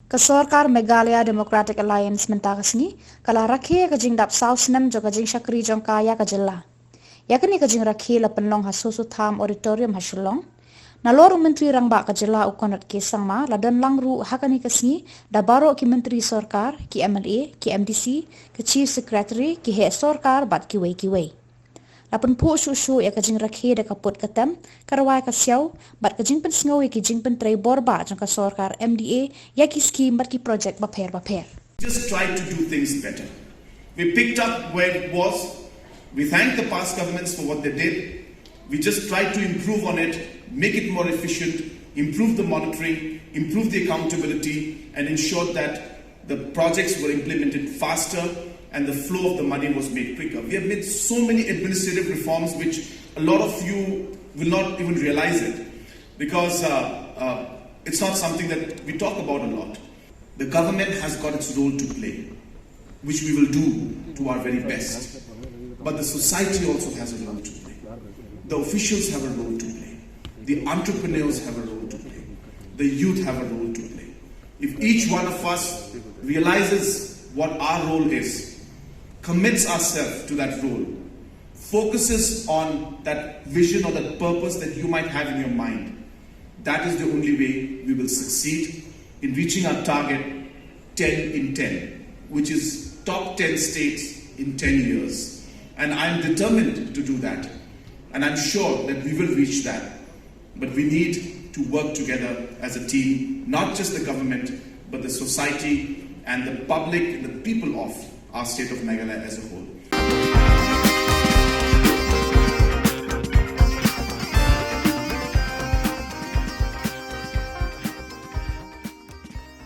Ka Sorkar Meghalaya Democratic Alliance mentakasni kala rakhe ka jing dap South nem jo ka jing Shakri jong kaya ka jylla. Yakni ka jing rakhe la penlong ha susu tham auditorium ha Shillong. Na loro menteri rangba ka jylla ukonat kesang ma la dan langru hakani kasni da baro ki menteri Sorkar ki MLA ki MDC ki chief secretary ki he Sorkar bat ki wei. Lapun po su ya ka jing rakhe da kaput katam karawai ka siaw bat ka jing Pynsngew ki jingpyntrei bor-bah jong ka Sorkar MDA ya ki skim bat ki project bapher. Just try to do things better. We picked up where it was. We thank the past governments for what they did. We just tried to improve on it, make it more efficient, improve the monitoring, improve the accountability, and ensure that the projects were implemented faster and the flow of the money was made quicker. We have made so many administrative reforms which a lot of you will not even realize it because it's not something that we talk about a lot. The government has got its role to play, which we will do to our very best. But the society also has a role to play. The officials have a role to play. The entrepreneurs have a role to play. The youth have a role to play. If each one of us realizes what our role is, commits ourselves to that role, focuses on that vision or that purpose that you might have in your mind, that is the only way we will succeed in reaching our target 10 in 10, which is top 10 states in 10 years. And I'm determined to do that. And I'm sure that we will reach that. But we need to work together as a team, not just the government, but the society and the public, the people of our state of Meghalaya as a whole.